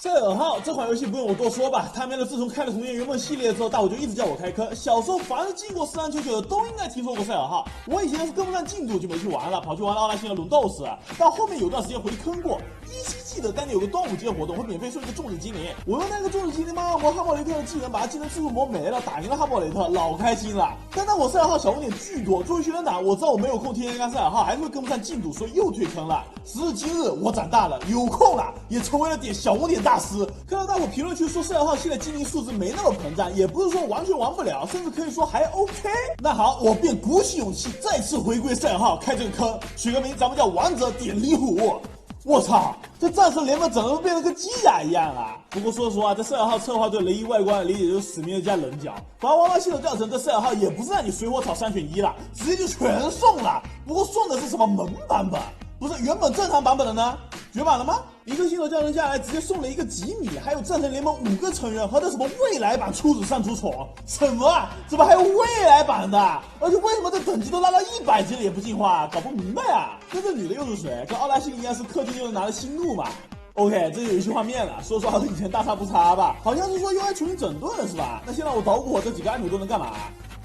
赛尔号这款游戏不用我多说吧，他们的自从开了童年圆梦系列之后，大伙就一直叫我开坑。小时候凡是进过4399的都应该听说过赛尔号，我以前是跟不上进度就没去玩了，跑去玩了奥拉星的龙斗士，到后面有段时间回坑过。依稀记得当年有个端午节活动会免费送一个种子精灵，我用那个种子精灵嘛磨哈莫雷特的技能，把他技能次数磨没了，打赢了哈莫雷特，老开心了。但当我赛尔号小红点巨多，作为学生党，我知道我没有空天天干赛尔号，还是会跟不上进度，所以又退坑了。时至今日，我长大了，有空了，也成为了点小红点大师。看到大伙评论区说赛尔号现在精灵数值没那么膨胀，也不是说完全玩不了，甚至可以说还 OK。那好，我便鼓起勇气再次回归赛尔号，开这个坑，取个名，咱们叫王者点灵虎。我操，这战神联盟整个都变得跟机甲一样了。不过说实话，这赛尔号策划对雷伊外观的理解就是死命的加棱角，把娃娃系统教程，这赛尔号也不是让你水火炒3选1了，直接就全送了。不过送的是什么萌版本？不是原本正常版本的呢？绝版了吗？一个新手教程下来，直接送了一个吉米，还有战神联盟5个成员和那什么未来版初始上主宠。什么啊？怎么还有未来版的？而且为什么这等级都拉到100级了也不进化？搞不明白啊！那这女的又是谁？跟奥拉星一样是氪金就能拿的星怒嘛？OK， 这就有一些画面了，说实话和以前大差不差吧，好像是说 UI 重新整顿了是吧？那现在我捣鼓我这几个按钮都能干嘛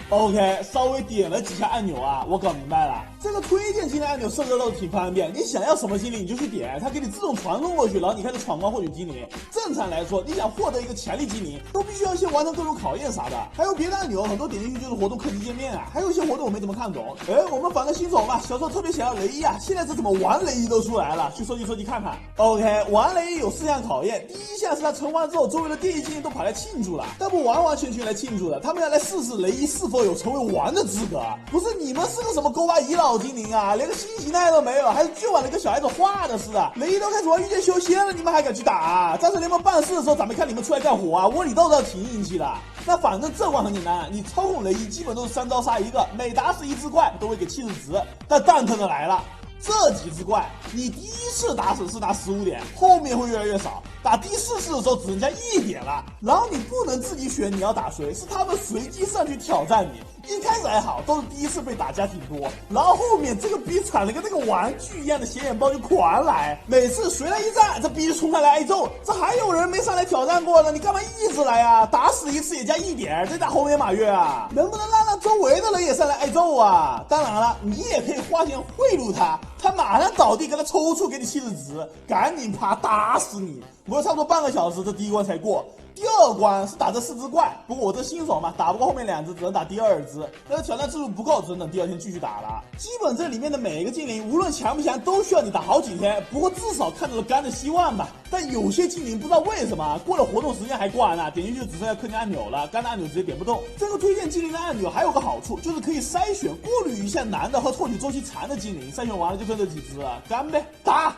？OK， 稍微点了几下按钮啊，我搞明白了。这个推荐精灵按钮设置倒是挺方便，你想要什么精灵你就去点，它给你自动传送过去，然后你开始闯关获取精灵。正常来说，你想获得一个强力精灵，都必须要先完成各种考验啥的。还有别的按钮，很多点进去就是活动课题界面啊，还有一些活动我没怎么看懂。我们反正新手嘛，小时候特别想要雷伊啊，现在这怎么玩雷伊都出来了，去收集看看。OK， 玩雷伊有4项考验，第一项是他成完之后，周围的电翼精灵都跑来庆祝了，但不完完全全来庆祝的，他们要来试试雷伊是否有成为王的资格。不是你们是个什么勾巴遗老精灵啊，连个新形态都没有，还是巨晚的跟小孩子画的似的。雷伊都开始玩御剑修仙了，你们还敢去打啊？战神联盟办事的时候咱没看你们出来干活啊，窝里斗倒挺硬气的。那反正这关很简单，你操控雷伊基本都是3招杀一个，每打死1只怪都会给70值。但蛋疼的来了，这几只怪你第一次打死是打15点，后面会越来越少，打第4次的时候只能加1点了。然后你不能自己选你要打谁，是他们随机上去挑战你。一开始还好，都是第一次被打加挺多，然后后面这个逼产了个那个玩具一样的显眼包就狂来，每次谁来一战，这逼冲上来挨揍，这还有人没上来挑战过呢，你干嘛一直来啊？打死1次也加1点，再打红眼马月啊？能不能让周围的人也上来挨揍啊？当然了，你也可以花钱贿赂他，他马上倒地给他抽搐给你70值，赶紧爬打死你。不过差不多半个小时，这第一关才过。第2关是打这4只怪，不过我这新手嘛，打不过后面2只，只能打第2只。那个挑战次数不够，只能等第2天继续打了。基本这里面的每一个精灵，无论强不强，都需要你打好几天。不过至少看到了肝的希望吧。但有些精灵不知道为什么过了活动时间还挂呢，点进去就只剩下氪金按钮了，肝的按钮直接点不动。这个推荐精灵的按钮还有个好处，就是可以筛选过滤一下难的和获取周期长的精灵，筛选完了就剩这几只了，干呗，打！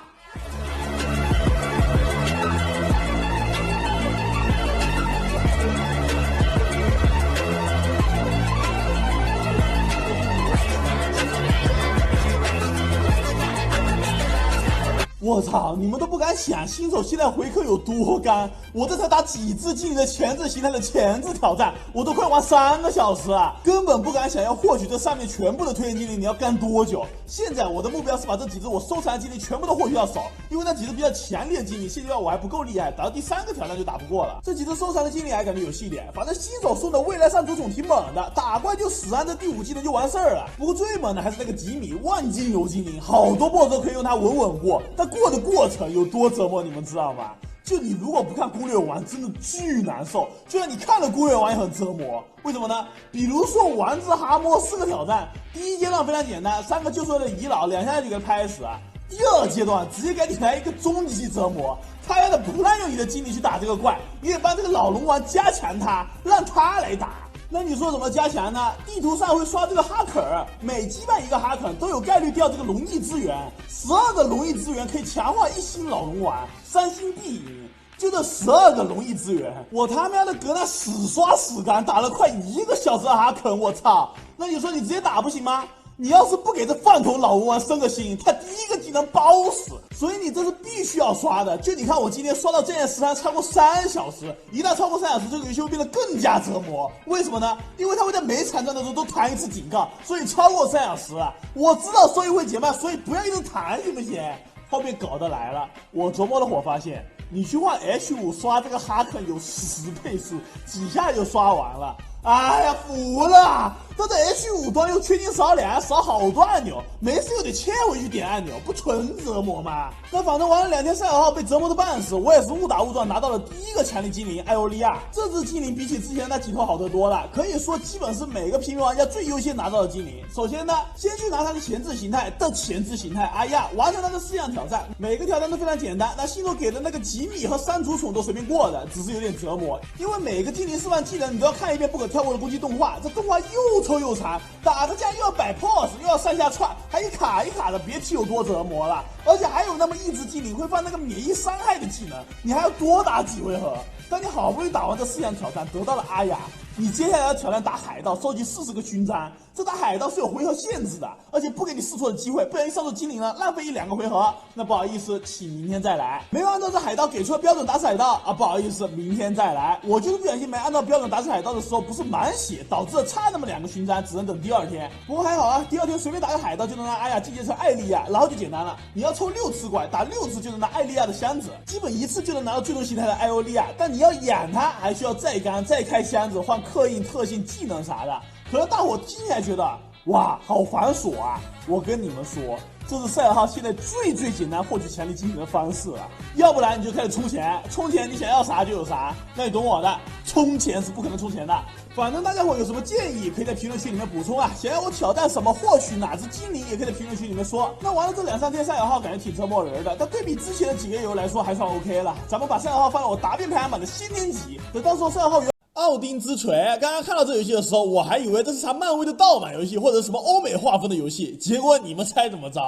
我操，你们都不敢想新手现在回坑有多干！我这才打几只精灵的前置形态的前置挑战，我都快玩3个小时了，根本不敢想要获取这上面全部的推荐精灵，你要干多久？现在我的目标是把这几只我收藏的精灵全部都获取到手，因为那几只比较强烈的精灵，现阶段我还不够厉害，打到第3个挑战就打不过了。这几只收藏的精灵还感觉有戏点，反正新手送的未来上主宠挺猛的，打怪就死按这第5技能就完事儿了。不过最猛的还是那个吉米，万金油精灵，好多 BOSS 都可以用它稳稳过，但过的过程有多折磨，你们知道吗？就你如果不看攻略玩，真的巨难受。就算你看了攻略玩也很折磨。为什么呢？比如说王之哈莫4个挑战，第1阶段非常简单，3个救出来的遗老2下就给他拍死了。第2阶段直接给你来一个终极折磨，他要的不让用你的精力去打这个怪，你得帮这个老龙王加强他，让他来打。那你说怎么加强呢？地图上会刷这个哈肯，每击败一个哈肯都有概率掉这个龙翼资源，12个龙翼资源可以强化1星老龙王，3星必赢。就这12个龙翼资源，我他妈的搁那死刷死干，打了快1个小时的哈肯，我操！那你说你直接打不行吗？你要是不给这饭桶老龙王升个星，他第1个技能包死，所以你这是必须要刷的。就你看我今天刷到这件时长超过3小时，一旦超过3小时，这个游戏会变得更加折磨。为什么呢？因为它会在每场战的时候都弹1次警告，所以超过3小时了。我知道收益会减慢，所以不要一直弹行不行？后面搞得来了，我琢磨了会发现，你去换 H5 刷这个哈肯有10倍速，几下就刷完了。哎呀，服了！这H5端又缺斤少两，少好多按钮，没事又得切回去点按钮，不纯折磨吗？那反正玩了2天，赛尔号被折磨的半死，我也是误打误撞拿到了第一个强力精灵艾欧利亚。这只精灵比起之前那几头好得多了，可以说基本是每个平民玩家最优先拿到的精灵。首先呢，先去拿它的前置形态阿亚，完成它的4项挑战，每个挑战都非常简单。那星座给的那个吉米和山竹虫都随便过的，只是有点折磨，因为每个精灵示范技能你都要看一遍不可跳过的攻击动画，这动画又臭又长，打个架又要摆 pose， 又要上下窜，还一卡一卡的，别提有多折磨了。而且还有那么一只精灵会放那个免疫伤害的技能，你还要多打几回合。当你好不容易打完这4项挑战，得到了阿雅，你接下来要挑战打海盗，收集40个勋章。这打海盗是有回合限制的，而且不给你试错的机会，不然一上错精灵了，浪费1-2个回合。那不好意思，请明天再来。没有按照这海盗给出的标准打死海盗啊，不好意思，明天再来。我就是不小心没按照标准打死海盗的时候，不是满血，导致了差那么2个勋章，只能等第2天。不过还好啊，第2天随便打个海盗就能让阿雅进阶成艾莉亚，然后就简单了，你要抽6次怪，打6次就能拿艾莉亚的箱子，基本1次就能拿到最终形态的艾欧利亚。但你要养它，还需要再干再开箱子换刻印特性技能啥的。可能大伙听起来觉得哇好繁琐啊，我跟你们说，这是赛尔号现在最简单获取强力精灵的方式了。要不然你就开始充钱，充钱你想要啥就有啥，那你懂我的，充钱是不可能充钱的。反正大家伙有什么建议，可以在评论区里面补充啊。想要我挑战什么，获取哪只精灵，也可以在评论区里面说。那玩了这2-3天，赛尔号感觉挺折磨人的，但对比之前的几个游来说还算 OK 了。咱们把赛尔号放到我答辩排行榜的先天级，等到时候赛尔号有奥丁之锤，刚刚看到这游戏的时候，我还以为这是啥漫威的盗版游戏或者什么欧美画风的游戏，结果你们猜怎么着？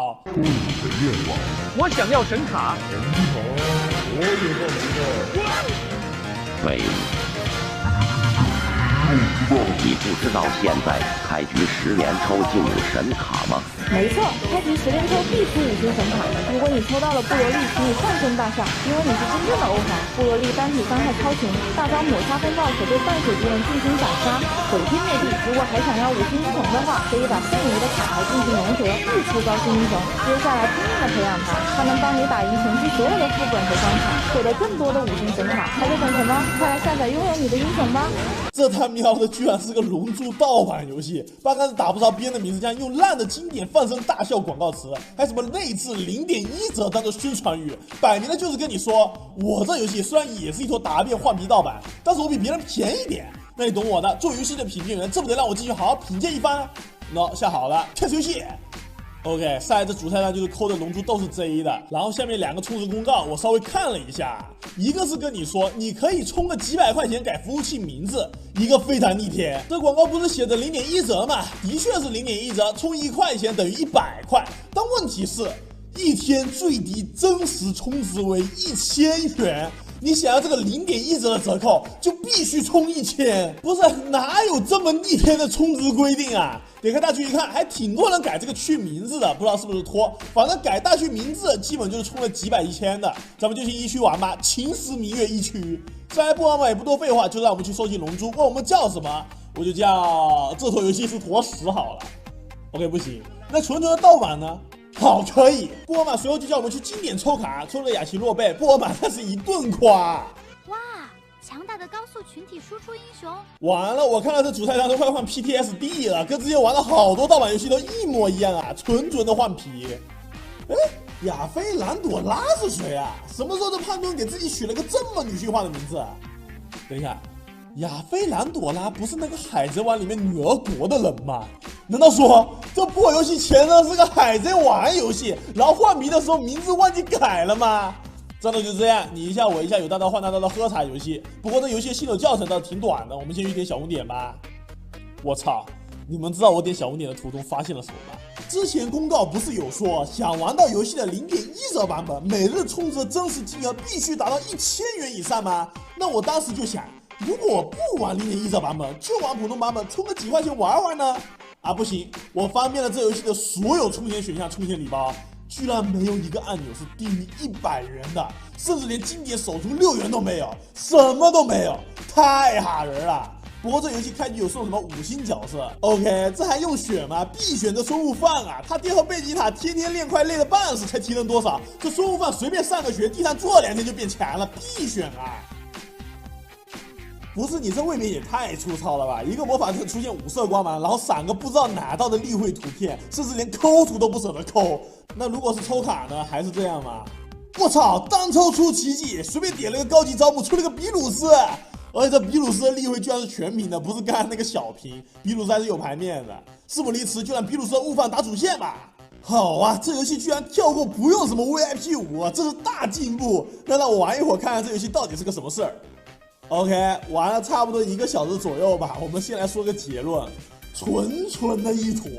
我想要神卡。废物！你不知道现在开局10连抽就有神卡吗？没错，开局10连抽必出5星神卡。如果你抽到了布罗利，请你放声大笑，因为你是真正的欧皇。布罗利单体伤害超群，大招抹杀风暴可对半血敌人进行斩杀，毁天灭地。如果还想要5星之瞳的话，可以把剩余的卡牌进行融合，日出高星英雄。接下来拼命的培养它，它能帮你打赢前期所有的副本和关卡，获得更多的5星神卡。还在等什么？快来下载拥有你的英雄吧！这他喵的居然是个龙珠盗版游戏，八竿子打不着边的名字，这样用烂的经典放声大笑广告词，还什么内置0.1折当做宣传语，摆明了就是跟你说，我这游戏虽然也是一坨答辩换皮盗版，但是我比别人便宜点。那你懂我的，做游戏的品鉴员，这不得让我继续好好品鉴一番？喏，下好了，开始游戏。OK， 上来这主菜单就是抠的龙珠都是 J 的，然后下面2个充值公告我稍微看了一下，一个是跟你说你可以充个几百块钱改服务器名字，一个非常逆天。这广告不是写着0.1折吗？的确是0.1折，充1块钱等于100块，但问题是1天最低真实充值为1000元。你想要这个0.1折的折扣，就必须充1000，不是哪有这么逆天的充值规定啊？点开大区一看，还挺多人改这个区名字的，不知道是不是托，反正改大区名字基本就是充了几百1000的。咱们就去1区玩吧，秦时明月1区。上来不玩嘛也不多废话，就让我们去收集龙珠。问我们叫什么，我就叫这坨游戏是坨屎好了。OK 不行，那纯的盗版呢？好，可以。布尔玛随后就叫我们去经典抽卡，抽了雅奇洛贝，布尔玛那是一顿夸。哇，强大的高速群体输出英雄。完了，我看到这主菜单都快换 PTSD 了，跟之前玩了好多盗版游戏都一模一样啊，纯的换皮。哎，亚菲兰朵拉是谁啊？什么时候这胖墩给自己取了个这么女性化的名字啊？等一下。亚菲兰朵拉不是那个海贼王里面女儿国的人吗？难道说这破游戏前呢是个海贼王游戏，然后换皮的时候名字忘记改了吗？真的就这样，你一下我一下，有大刀换大刀的喝茶游戏。不过这游戏新手教程倒是挺短的，我们先去点小红点吧。我操，你们知道我点小红点的途中发现了什么吗？之前公告不是有说，想玩到游戏的0.1折版本，每日充值的真实金额必须达到1000元以上吗？那我当时就想，如果我不玩0.1折版本，就玩普通版本，充个几块钱玩玩呢？啊，不行，我翻遍了这游戏的所有充钱选项、充钱礼包，居然没有一个按钮是低于100元的，甚至连经典首充6元都没有，什么都没有，太吓人了！不过这游戏开局有送什么5星角色 ，OK， 这还用选吗？必选这孙悟饭啊！他爹和贝吉塔天天练快累得半死，才提升多少？这孙悟饭随便上个学，地上坐2天就变强了，必选啊！不是你这未免也太粗糙了吧！一个魔法阵出现5色光芒，然后闪个不知道哪到的例会图片，甚至连抠图都不舍得抠。那如果是抽卡呢？还是这样吗？我操！单抽出奇迹，随便点了个高级招募，出了个比鲁斯，而且这比鲁斯的例会居然是全屏的，不是刚才那个小屏。比鲁斯还是有牌面的。事不宜迟，就让比鲁斯的悟饭打主线吧。好啊，这游戏居然跳过不用什么 VIP 5啊，这是大进步。那让我玩一会儿，看看这游戏到底是个什么事儿。OK， 玩了差不多1个小时左右吧。我们先来说个结论：纯的一坨，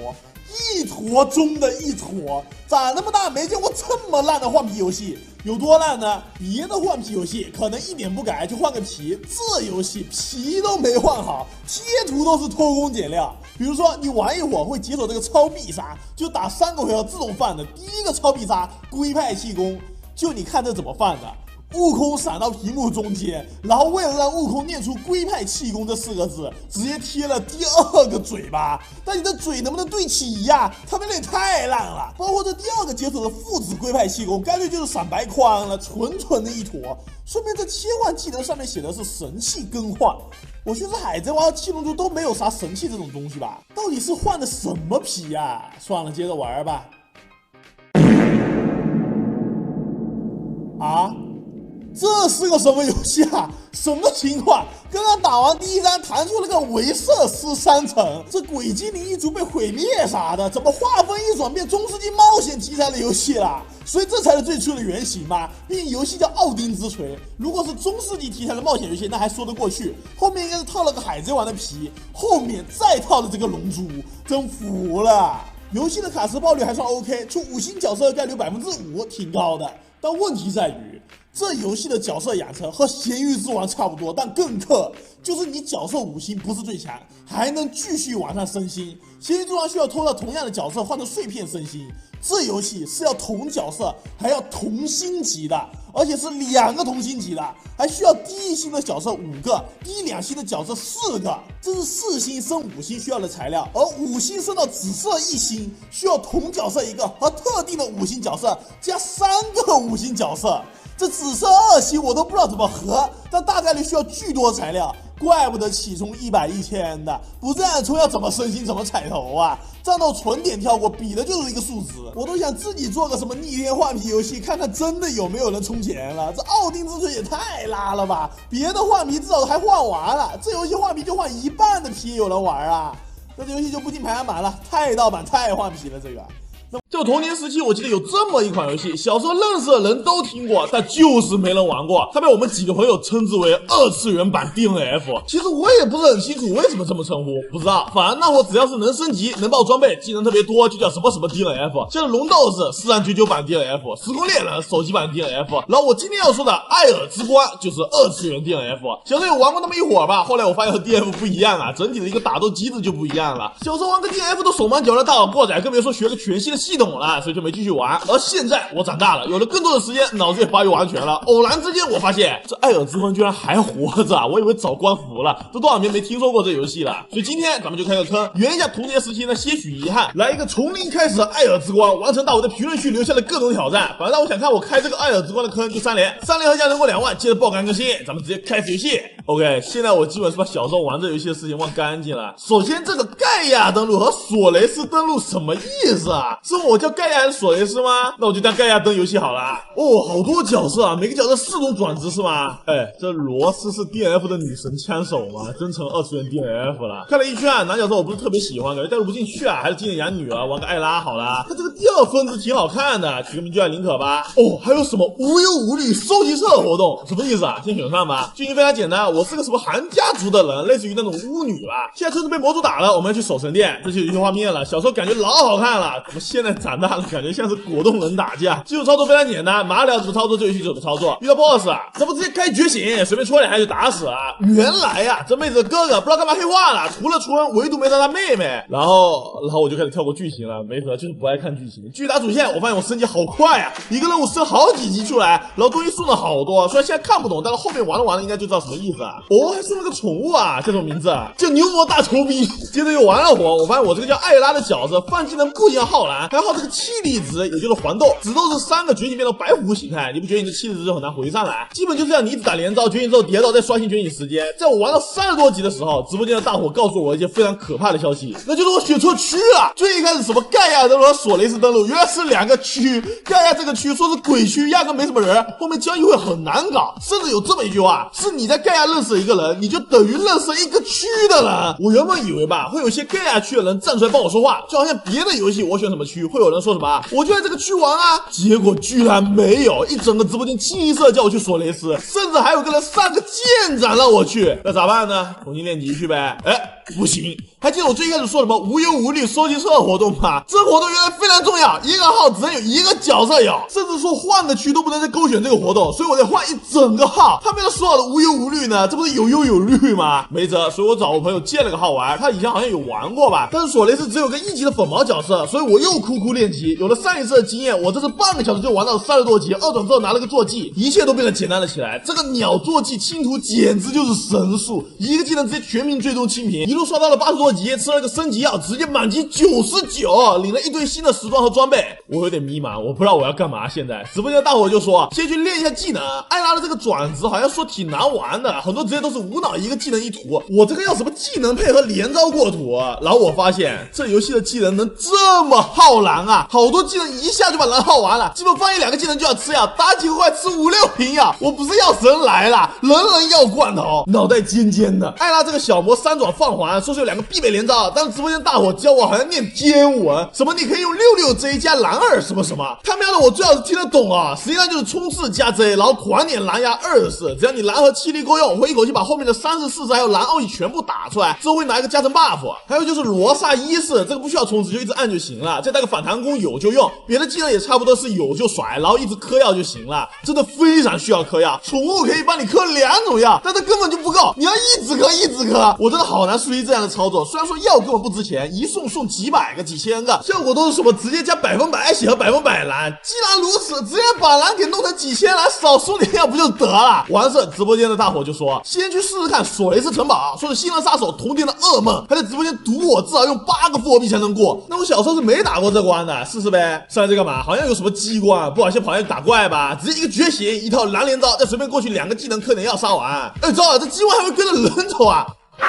一坨中的一坨。长那么大没见过这么烂的换皮游戏，有多烂呢？别的换皮游戏可能一点不改就换个皮，这游戏皮都没换好，贴图都是偷工减料。比如说你玩一会儿会解锁这个超必杀，就打3个回合自动放的。第一个超必杀龟派气功，就你看这怎么放的。悟空闪到屏幕中间，然后为了让悟空念出龟派气功这4个字，直接贴了第2个嘴巴。但你的嘴能不能对齐呀？他们也太烂了。包括这第2个解锁的父子龟派气功，干脆就是闪白框了，纯的一坨。顺便这切换技能上面写的是神器更换，我觉得海贼王和七龙珠都没有啥神器这种东西吧？到底是换的什么皮呀？算了，接着玩吧。啊？这是个什么游戏啊？什么情况？刚刚打完第1章，弹出了个维瑟斯3层，这鬼精灵一族被毁灭啥的，怎么画风一转变中世纪冒险题材的游戏了？所以这才是最初的原型嘛。毕竟游戏叫奥丁之锤，如果是中世纪题材的冒险游戏，那还说得过去。后面应该是套了个海贼王的皮，后面再套了这个龙珠，真服了。游戏的卡池爆率还算 OK， 出5星角色的概率5%，挺高的。但问题在于，这游戏的角色养成和咸鱼之王差不多，但更氪，就是你角色5星不是最强，还能继续往上升星。咸鱼之王需要偷到同样的角色换成碎片升星，这游戏是要同角色还要同星级的，而且是2个同星级的，还需要低1星的角色5个，低2星的角色4个，这是4星升5星需要的材料，而5星升到只设1星需要同角色1个和特定的5星角色加3个5星角色。这只设2星我都不知道怎么合，但大概率需要巨多材料，怪不得起冲100、1000的，不这样冲要怎么升星怎么彩头啊？战斗纯点跳过，比的就是一个数值。我都想自己做个什么逆天换皮游戏，看看真的有没有人充钱了。这奥丁之锤也太拉了吧！别的换皮至少还换完了，这游戏换皮就换1半的皮也有人玩啊！那这游戏就不进排行榜了，太盗版太换皮了这个。在我童年时期，我记得有这么一款游戏，小时候认识的人都听过，但就是没人玩过。它被我们几个朋友称之为2次元版 DNF。其实我也不是很清楚为什么这么称呼，不知道。反正那会儿只要是能升级、能爆装备、技能特别多，就叫什么什么 DNF。像是龙斗士4399版 DNF、时空猎人手机版 DNF。然后我今天要说的艾尔之光就是2次元 DNF。小时候有玩过那么一会儿吧，后来我发现和 DNF 不一样啊，整体的一个打斗机制就不一样了。小时候玩个 DNF 都手忙脚乱、大脑过载，更别说学个全新的系统了，所以就没继续玩。而现在我长大了，有了更多的时间，脑子也发育完全了。偶然之间，我发现这艾尔之魂居然还活着，我以为早关服了，都多少年没听说过这游戏了。所以今天咱们就开个坑，圆一下童年时期的些许遗憾，来一个从零开始的艾尔之光，完成大我在评论区留下的各种挑战。反正让我想看我开这个艾尔之光的坑就3连合加人过2万，接着爆肝更新，咱们直接开始游戏。OK， 现在我基本是把小时候玩这游戏的事情忘干净了。首先，这个盖亚登陆和索雷斯登陆什么意思啊？是我叫盖亚还是索雷斯吗？那我就当盖亚登游戏好了。哦，好多角色啊，每个角色4种转职是吗？哎，这罗斯是 DNF 的女神枪手吗？真成2次元 DNF 了。看了一圈，男角色我不是特别喜欢，感觉带入不进去啊，还是今年养女儿玩个艾拉好了。他这个第2分支挺好看的，取个名就叫林可吧。哦，还有什么无忧无虑收集册活动，什么意思啊？先选上吧。剧情非常简单，我是个什么韩家族的人，类似于那种巫女吧。现在村子被魔族打了，我们要去守神殿。这就有些画面了，小时候感觉老好看了，怎么现在长大了感觉像是果冻人打架。技术操作非常简单，马里奥怎么操作就继续怎么操作。遇到 BOSS 啊，这不直接开觉醒，随便戳2下就打死啊。原来呀，这妹子的哥哥不知道干嘛黑化了，除了纯，唯独没杀他妹妹。然后我就开始跳过剧情了，没辙，就是不爱看剧情。继续打主线，我发现我升级好快啊，一个任务升好几级出来，然后东西送了好多，虽然现在看不懂，但是后面玩了应该就知道什么意思啊。哦，还送了个宠物啊，叫什么名字啊？叫牛魔大头逼。接着又玩了会儿，我发现我这个叫艾拉的角色放技能不仅要耗蓝，还要耗这个气力值，也就是黄豆。紫豆是3个觉醒变到白虎形态，你不觉醒这气力值就很难回上来？基本就是要你一直打连招，觉醒之后叠到再刷新觉醒时间。在我玩到30多级的时候，直播间的大伙告诉我一件非常可怕的消息，那就是我选错区了。最一开始什么盖亚登陆和索雷斯登陆，原来是2个区。盖亚这个区说是鬼区，压根没什么人，后面交易会很难搞，甚至有这么一句话，是你在盖亚认识一个人，你就等于认识一个区的人。我原本以为吧，会有些盖亚区的人站出来帮我说话，就好像别的游戏我选什么区，会有人说什么我就在这个区玩啊，结果居然没有，一整个直播间清一色叫我去索雷斯，甚至还有个人上个舰长让我去，那咋办呢？重新练级去呗。不行，还记得我最一开始说什么无忧无虑收集车活动吗？这活动原来非常重要，一个号只能有1个角色有，甚至说换个区都不能再勾选这个活动，所以我得换一整个号。他们说好的无忧无虑呢？这不是有忧有虑吗？没辙，所以我找我朋友借了个号玩，他以前好像有玩过吧，但是索雷斯只有个1级的粉毛角色，所以我又苦练级，有了上一次的经验，我这是半个小时就玩到了30多级，2转之后拿了个坐骑，一切都变得简单了起来。这个鸟坐骑清图简直就是神速，一个技能直接全民最终清屏，一路刷到了80多级，吃了个升级药，直接满级99，领了一堆新的时装和装备。我有点迷茫，我不知道我要干嘛。现在直播间的大伙就说先去练一下技能，艾拉的这个转职好像说挺难玩的，很多职业都是无脑一个技能一图，我这个要什么技能配合连招过图。然后我发现这游戏的技能能这么耗蓝啊，好多技能一下就把蓝耗完了，基本放1、2个技能就要吃药，打几个怪吃5、6瓶药，我不是药神来了，人人要罐头，脑袋尖尖的。艾拉这个小魔3转放环说是有2个必备连招，但是直播间大伙教我好像念天文，什么你可以用66J 加蓝2什么什么，他喵的我最好是听得懂啊，实际上就是冲刺加 J， 然后狂点蓝牙24，只要你蓝和气力够用，我会一口气把后面的30、40还有蓝奥义全部打出来，之后会拿一个加成 buff。还有就是罗萨1世，这个不需要充值就一直按就行了，再带个反弹弓有就用，别的技能也差不多是有就甩，然后一直嗑药就行了，真的非常需要嗑药。宠物可以帮你嗑2种药，但这根本就不够，你要一直嗑一直嗑，我真的好难熟悉这样的操作。虽然说药根本不值钱，一送几百个几千个，效果都是什么直接加100%血和100%蓝。既然如此，直接把蓝给弄成几千蓝，少送点药不就得了？完事，直播间的大伙就说先去试试看索雷斯城堡，说是新人杀手童年的噩梦，还在直播间赌我至少用8个复活币才能过。那我小时候是没打过这关的，试试呗。上来这干嘛？好像有什么机关，不好先跑下去打怪吧？直接一个绝血，一套蓝连招，再随便过去2个技能嗑点药杀完。糟了，这机关还会跟着人走啊！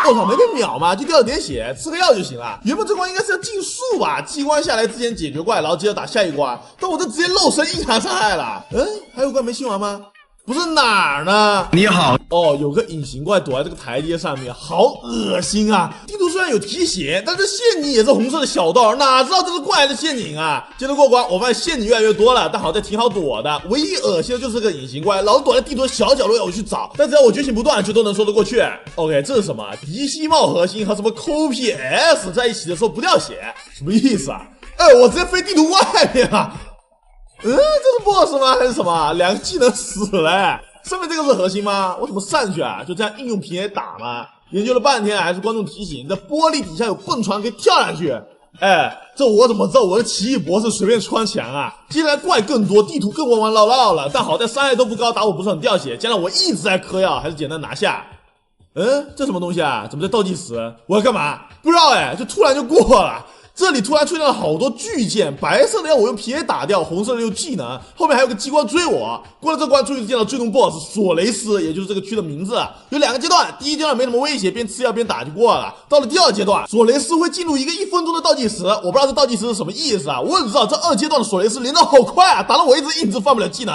我操，没被秒吗？就掉了点血，吃个药就行了。原本这关应该是要竞速吧，机关下来之前解决怪，然后接着打下一关。但我这直接肉身硬砍伤害了。还有关没清完吗？不是哪儿呢？你好哦，有个隐形怪躲在这个台阶上面，好恶心啊！地图虽然有提血，但是陷阱也是红色的小道，哪知道这是怪的陷阱啊！接着过关，我发现陷阱越来越多了，但好在挺好躲的。唯一恶心的就是个隐形怪，老是躲在地图的小角落要我去找，但只要我觉醒不断，就都能说得过去。OK， 这是什么？迪西帽核心和什么 COPS 在一起的时候不掉血，什么意思啊？我直接飞地图外面了。这是 boss 吗？还是什么？2个技能死了。上面这个是核心吗？为什么上去啊？就这样应用平 A 打吗？研究了半天，还是观众提醒，在玻璃底下有蹦床可以跳上去。这我怎么知道我的奇异博士随便穿墙啊？接下来怪更多，地图更弯弯绕绕了，但好在伤害都不高，打我不是很掉血，加上我一直在嗑药，还是简单拿下。这什么东西啊？怎么在倒计时？我要干嘛？不知道就突然就过了。这里突然出现了好多巨剑，白色的要我用皮 A 打掉，红色的用技能，后面还有个机关追我。过了这关，终于见到最终 BOSS 索雷斯，也就是这个区的名字。有2个阶段，第一阶段没什么威胁，边吃药边打就过了。到了第2阶段，索雷斯会进入一个1分钟的倒计时，我不知道这倒计时是什么意思啊。我只知道这2阶段的索雷斯连招好快啊，打得我一直硬直放不了技能，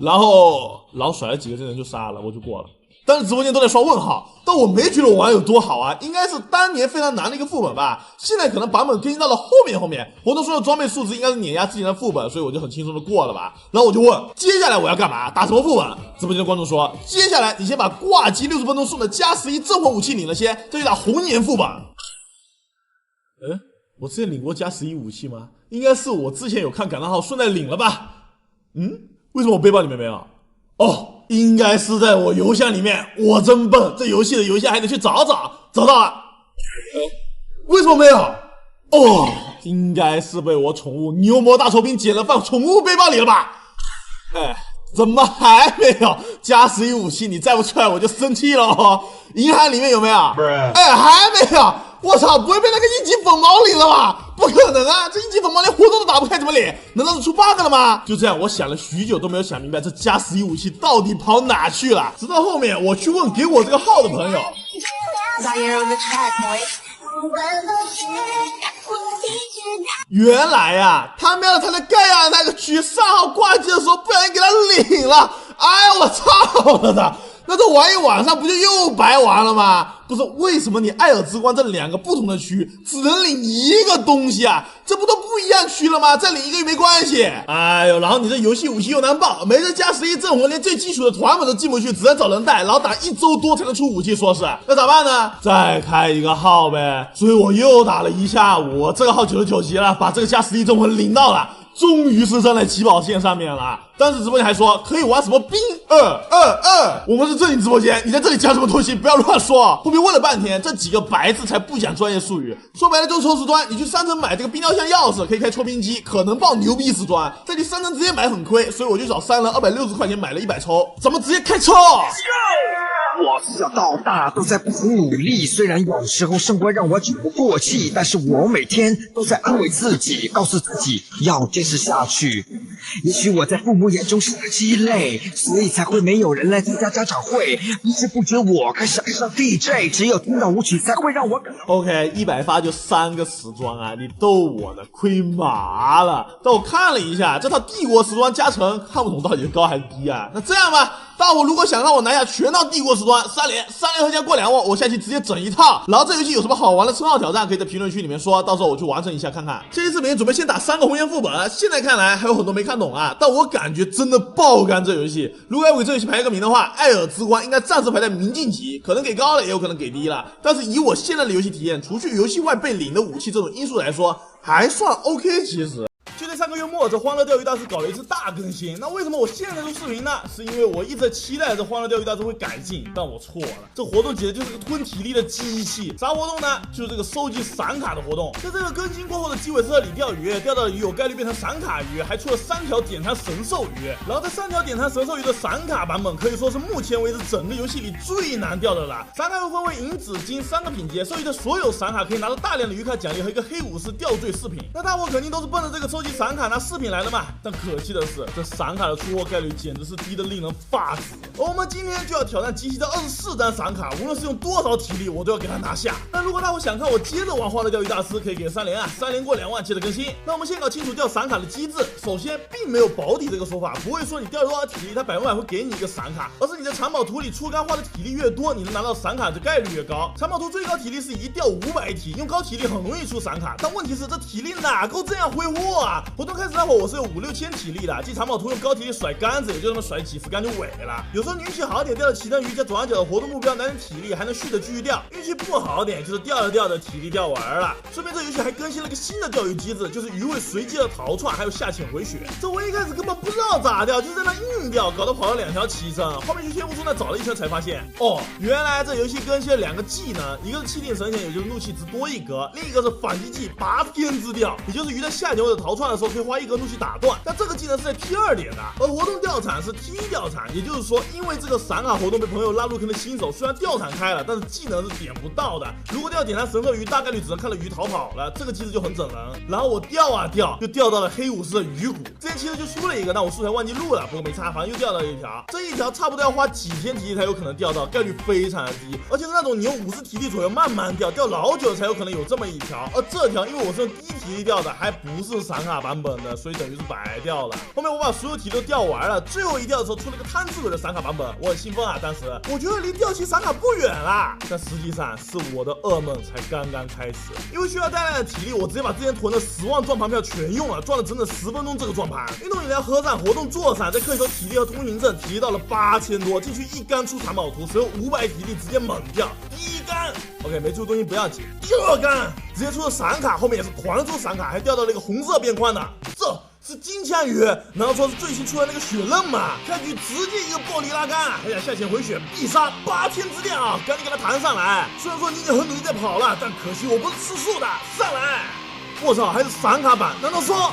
然后甩了几个技能就杀了，我就过了。但是直播间都在刷问号，但我没觉得我玩有多好啊，应该是当年非常难的一个副本吧。现在可能版本更新到了后面，活动说的装备数值应该是碾压之前的副本，所以我就很轻松的过了吧。然后我就问，接下来我要干嘛？打什么副本？直播间的观众说，接下来你先把挂机60分钟送的加11镇魂武器领了先，再去打红岩副本。我之前领过加11武器吗？应该是我之前有看感叹号顺带领了吧？为什么我背包里面没有？哦，应该是在我邮箱里面。我真笨，这游戏的邮箱还得去找找。找到了。为什么没有？哦，应该是被我宠物牛魔大酬宾捡了放宠物背包里了吧？哎，怎么还没有？加11武器你再不出来我就生气了哦。银行里面有没有？哎，还没有。我操，不会被那个1级粉毛领了吧？不可能啊，这1级粉毛连活动都打不开怎么领？难道是出 bug 了吗？就这样，我想了许久都没有想明白这加11武器到底跑哪去了。直到后面我去问给我这个号的朋友，原来呀，他喵的他在盖亚那个区上号挂机的时候不小心给他领了。哎呀，我操了的！那这玩一晚上不就又白玩了吗？不是，为什么你艾尔之光这2个不同的区只能领一个东西啊？这不都不一样区了吗？再领一个又没关系。哎呦，然后你这游戏武器又难爆，没这加11镇魂，连最基础的团本都进不去，只能找人带，然后打1周多才能出武器，说是那咋办呢？再开一个号呗。所以我又打了1下午，这个号99级了，把这个加11镇魂领到了。终于是站在起跑线上面了。当时直播间还说可以玩什么兵222，我们是正经直播间，你在这里讲什么东西不要乱说。后面问了半天，这几个白字才不讲专业术语，说白了就是抽时装。你去商城买这个冰雕像钥匙，可以开抽兵机，可能爆牛逼时装，再去商城直接买很亏，所以我就找商人260块钱买了100抽，怎么直接开抽？我从小到大都在不停努力，虽然有时候生活让我喘不过气，但是我每天都在安慰自己，告诉自己要坚持下去。也许我在父母眼中是个鸡肋，所以才会没有人来参加家长会。不知不觉我开始爱上 DJ， 只有听到舞曲才会让我感到 OK， 100发就3个时装啊，你逗我呢，亏麻了。但我看了一下这套帝国时装加成，看不懂到底是高还是低啊。那这样吧，大伙如果想让我拿下全套帝国时装3连合加过2万，我下期直接整一套。然后这游戏有什么好玩的称号挑战，可以在评论区里面说，到时候我去完成一下看看。这期视频准备先打3个红颜副本，现在看来还有很多没看懂啊，但我感觉真的爆肝这游戏。如果要给这游戏排个名的话，艾尔之光应该暂时排在明镜级，可能给高了也有可能给低了。但是以我现在的游戏体验，除去游戏外被领的武器这种因素来说，还算 OK 其实。就在3个月末，这欢乐钓鱼大师搞了一次大更新。那为什么我现在录视频呢？是因为我一直在期待这欢乐钓鱼大师会改进，但我错了。这活动简直就是个吞体力的机器。啥活动呢？就是这个收集闪卡的活动。在这个更新过后的基韦斯特里钓鱼，钓到的鱼有概率变成闪卡鱼，还出了3条点弹神兽鱼。然后这3条点弹神兽鱼的闪卡版本可以说是目前为止整个游戏里最难钓的了。闪卡又分为银、紫、金3个品阶，收集的所有闪卡可以拿到大量的鱼卡奖励和一个黑武士吊坠饰品。那大伙肯定都是奔着这个收集闪卡拿饰品来了嘛？但可惜的是，这闪卡的出货概率简直是低得令人发指。而我们今天就要挑战集齐的24张闪卡，无论是用多少体力，我都要给它拿下。那如果大伙想看我接着玩欢乐钓鱼大师，可以给3连啊，3连过2万接着更新。那我们先搞清楚钓闪卡的机制。首先，并没有保底这个说法，不会说你钓了多少体力，它100%会给你一个闪卡，而是你在藏宝图里出干花的体力越多，你能拿到闪卡的概率越高。藏宝图最高体力是1钓500体，用高体力很容易出闪卡，但问题是这体力哪够这样挥霍啊？活动开始那会儿我是有5、6千体力的，进藏宝图用高体力甩杆子，也就那么甩几十杆就萎了。有时候运气好点，钓了奇灯鱼加左上角的活动目标，拿点体力还能续着继续钓；运气不好点，就是钓着钓着体力钓完了。顺便这游戏还更新了个新的钓鱼机制，就是鱼会随机的逃窜，还有下潜回血。这我一开始根本不知道咋钓，就是在那硬钓，搞得跑了2条骑乘。后面去天赋树那找了一圈才发现，哦，原来这游戏更新了2个技能，一个是气定神闲，也就是怒气值多1格；另一个是反击技拔天之钓，也就是鱼在下潜或者逃窜的时候可以花1格怒气打断。但这个技能是在 T2 点的，而活动钓场是 T1 钓场，也就是说，因为这个闪卡活动被朋友拉入坑的新手，虽然钓场开了，但是技能是点不到的。如果钓点弹神兽鱼，大概率只能看到鱼逃跑了，这个机制就很整人。然后我钓啊钓，就钓到了黑武士的鱼骨，之前其实就出了一个，但我素材忘记录了，不过没差，反正又钓到了1条。这1条差不多要花几天体力才有可能钓到，概率非常的低，而且是那种你用50体力左右慢慢钓，钓老久才有可能有这么1条。而这条因为我是用低体力钓的，还不是闪卡版本的，所以等于是白钓了。后面我把所有体都钓完了，最后一钓的时候出了个贪吃鬼的闪卡版本，我很兴奋啊！当时我觉得离钓齐闪卡不远啦，但实际上是我的噩梦才刚刚开始。因为需要大量的体力，我直接把之前囤的10万转盘票全用了，转了整整10分钟这个转盘。运动饮料喝上，活动做上，再刻一头体力和通行证，体力到了8000多，进去一杆出藏宝图，随后500体力直接猛钓，第1杆。OK， 没出东西不要紧，这干直接出了闪卡，后面也是狂出闪卡，还掉到了一个红色边框的，这是金枪鱼，难道说是最新出来那个血刃吗？开局直接一个暴力拉杆，哎呀，向前回血必杀8天之电啊，赶紧给他弹上来。虽然说你已经很努力在跑了，但可惜我不是吃素的，上来！我操，还是闪卡版，难道说？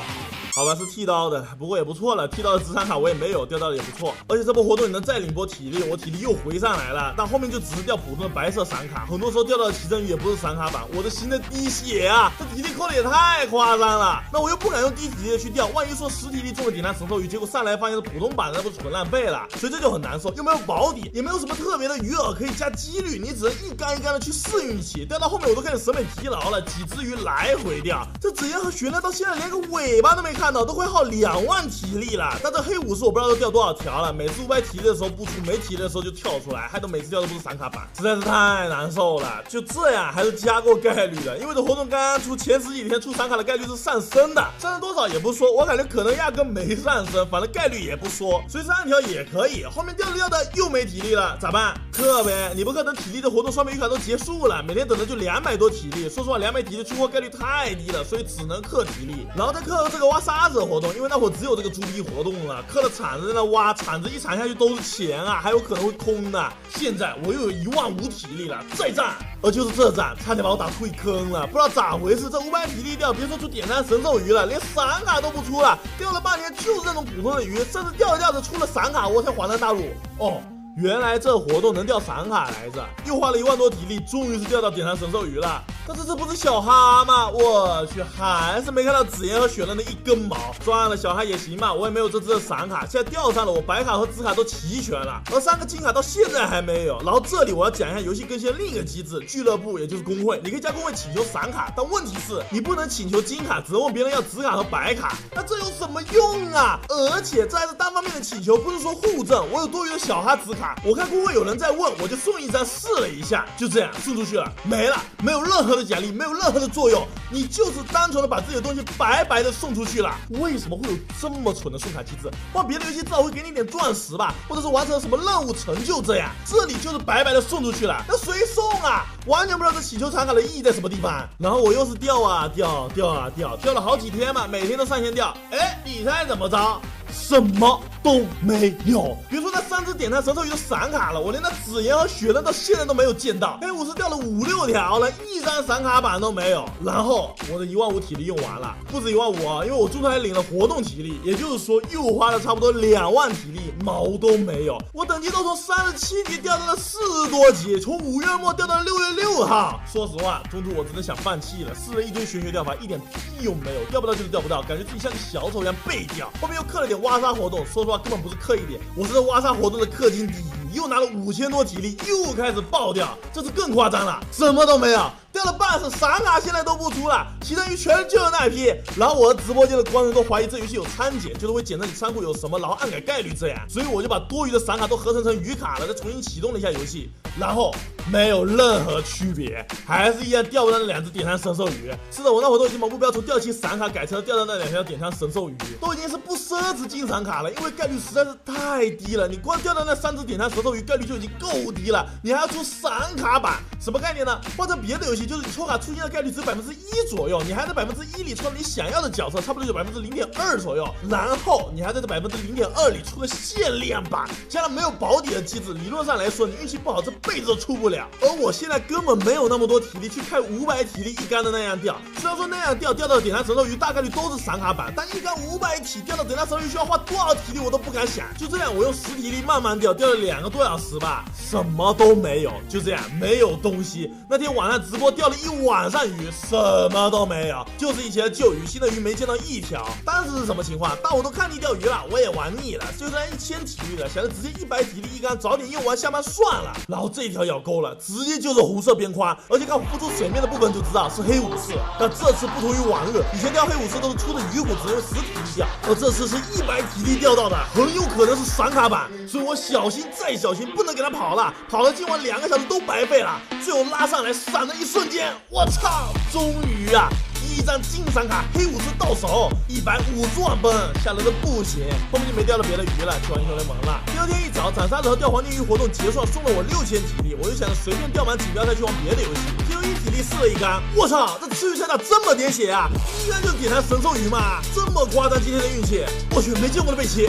好吧，是剃刀的，不过也不错了。剃刀的直闪卡我也没有，掉到的也不错。而且这波活动你能再领波体力，我体力又回上来了。但后面就只是掉普通的白色闪卡，很多时候掉到的奇珍鱼也不是闪卡版。我的心在滴血啊！这体力扣的也太夸张了。那我又不敢用低体力的去掉，万一说10体力中了点燃神兽鱼，结果上来发现是普通版的，那不是纯浪费了？所以这就很难受。又没有保底，也没有什么特别的鱼饵可以加几率，你只能一竿一竿的去试运气。掉到后面我都开始审美疲劳了，几只鱼来回掉。这紫焰和血刃到现在连个尾巴都没看到，都快耗2万体力了。但这黑武士我不知道都掉多少条了，每次500体力的时候不出，没体力的时候就跳出来，害得每次掉的不是闪卡版，实在是太难受了。就这样还是加过概率的，因为这活动刚刚出，前10几天出闪卡的概率是上升的，上升多少也不说，我感觉可能压根没上升，反正概率也不说，所以3条也可以。后面掉的又没体力了，咋办？氪呗！你不氪等体力的活动双面鱼卡都结束了，每天等的就200多体力。说实话，200体力出货概率太低了，所以只能氪体力，然后再氪这个挖沙子的活动，因为那会只有这个猪逼活动了，氪了铲子在那挖，铲子一铲下去都是钱啊，还有可能会空的。现在我又有15000体力了，再战！而就是这战，差点把我打退坑了，不知道咋回事，这500体力掉，别说出点燃神兽鱼了，连闪卡都不出了，掉了半天就是那种普通的鱼，甚至掉着掉着出了闪卡，我才恍然大悟，哦。原来这活动能掉闪卡来着，又花了1万多体力，终于是掉到点燃神兽鱼了。但是这不是小哈吗？我去，还是没看到紫焰和血刃的一根毛。算了，小哈也行吧，我也没有这只的闪卡，现在掉上了，我白卡和紫卡都齐全了，而3个金卡到现在还没有。然后这里我要讲一下游戏更新的另一个机制，俱乐部也就是工会，你可以加工会请求闪卡，但问题是你不能请求金卡，只能问别人要紫卡和白卡，那这有什么用啊？而且这还是单方面的请求，不是说互赠。我有多余的小哈紫卡，我看工会有人在问，我就送一张试了一下，就这样送出去了，没了，没有任何的奖励，没有任何的作用，你就是单纯的把自己的东西白白的送出去了。为什么会有这么蠢的送卡机制？换别的游戏至少会给你点钻石吧，或者是完成了什么任务成就这样，这里就是白白的送出去了，那谁送啊？完全不知道这祈求闪卡的意义在什么地方。然后我又是掉啊掉，掉了好几天嘛，每天都上线掉，哎，你猜怎么着？什么都没有，别说那3只点燃神兽鱼的闪卡了，我连那紫焰和血刃到现在都没有见到。黑武士掉了5、6条了，一张闪卡板都没有。然后我的15000体力用完了，不止15000啊，因为我中途还领了活动体力，也就是说又花了差不多2万体力，毛都没有。我等级都从37级掉到了40多级，从5月末掉到了6月6号。说实话，中途我真的想放弃了，试了一堆玄学掉法，一点屁用没有，掉不到就是掉不到，感觉自己像个小丑一样被掉。后面又氪了点挖沙活动，说实话根本不是氪一点，我是在挖沙活动的氪金第一，又拿了5000多体力，又开始爆掉，这次更夸张了，什么都没有，掉了半是闪卡现在都不出了，奇珍鱼全就是那一批。然后我的直播间的观众都怀疑这游戏有参检，就是会检测你仓库有什么，然后暗改概率这样，所以我就把多余的闪卡都合成鱼卡了，再重新启动了一下游戏，然后没有任何区别，还是一样掉不到那2只点燃神兽鱼。是的，我那会都已经把目标从掉期闪卡改成了掉到那2条点燃神兽鱼，都已经是不奢侈金闪卡了，因为概率实在是太低了，你光掉到那3只点燃神兽鱼概率就已经够低了，你还要出闪卡版，什么概念呢？换成别的游戏，就是你抽卡出现的概率只有1%左右，你还在1%里抽到你想要的角色，差不多就0.2%左右，然后你还在这0.2%里出个限量版，加上没有保底的机制，理论上来说你运气不好这辈子都出不了。而我现在根本没有那么多体力去开500体力一杆的那样掉，虽然说那样掉到点燃神兽鱼大概率都是闪卡版，但一杆500体掉到点燃神兽鱼需要花多少体力我都不敢想。就这样我用10体力慢慢掉，掉了2个多小时吧，什么都没有，就这样没有东西。那天晚上直播掉了1晚上鱼，什么都没有，就是以前的旧鱼，新的鱼没见到1条。当时是什么情况？当我都看腻钓鱼了，我也玩腻了，就算1000体力了，想着直接100体力一杆早点用完下班算了。然后这一条咬钩了，直接就是红色边框，而且看浮出水面的部分就知道是黑武士。但这次不同于往日，以前掉黑武士都是出的鱼骨，只用10体力掉，而这次是100体力掉到的，很有可能是闪卡版，所以我小心再小心，不能给他跑了，跑了今晚2个小时都白费了。最后拉上来闪的一瞬间，我操，终于啊！一张金闪卡黑武士到手，150万分，吓人的不行。后面就没钓到别的鱼了，去玩英雄联盟了。第二天一早，斩杀者和钓黄金鱼活动结束，送了我6000体力，我就想着随便钓满锦标再去玩别的游戏。POE体力4了1缸，我操，这吃鱼菜咋这么点血啊？第一竿就点燃神兽鱼嘛，这么夸张今天的运气，我去，没见过的贝奇，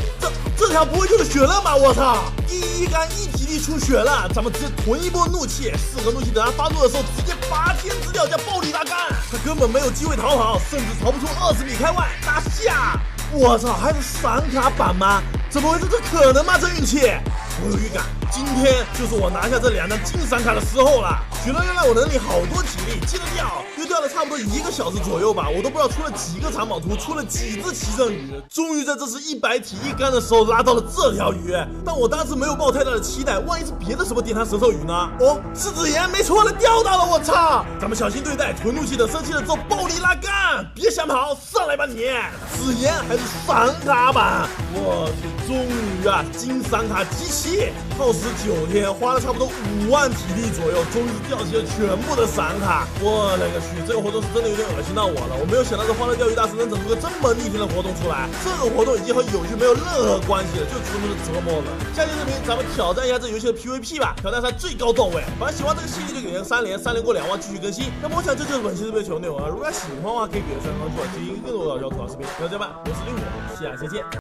这条不会就是血刃吧？我操，第一竿1体力出血刃，咱们直接囤一波怒气，4个怒气等他发作的时候直接8天之钓加暴力拉杆，他根本没有机会逃跑，甚至逃不出20米开外，拿下！我操，还是闪卡版吗？怎么回事？这可能吗？这运气！我有预感，今天就是我拿下这2张金闪卡的时候了。许了又让我能领好多体力，接着钓，又钓了差不多1个小时左右吧，我都不知道出了几个藏宝图，出了几只奇胜鱼。终于在这次100体1竿的时候拉到了这条鱼，但我当时没有抱太大的期待，万一是别的什么点燃神兽鱼呢？哦，是紫炎，没错了，钓到了！我操，咱们小心对待，囤怒气等生气了之后暴力拉杆，别想跑，上来吧你！紫炎还是闪卡版，我去，终于啊，金闪卡集齐，耗时9天，花了差不多5万体力左右，终于钓起了全部的闪卡。我勒个去，这个活动是真的有点恶心到我了，我没有想到这欢乐钓鱼大师能整出个这么逆天的活动出来。这个活动已经和有趣没有任何关系了，就纯粹是折磨了。下期视频咱们挑战一下这游戏的 PVP 吧，挑战赛最高段位。反正喜欢这个系列就给个3连，3连过2万继续更新。那么我想这就是本期的被球内容啊，如果喜欢的话可以给个3关注，进行更多的搞笑吐槽视频。不要这样，我是令我，下期见。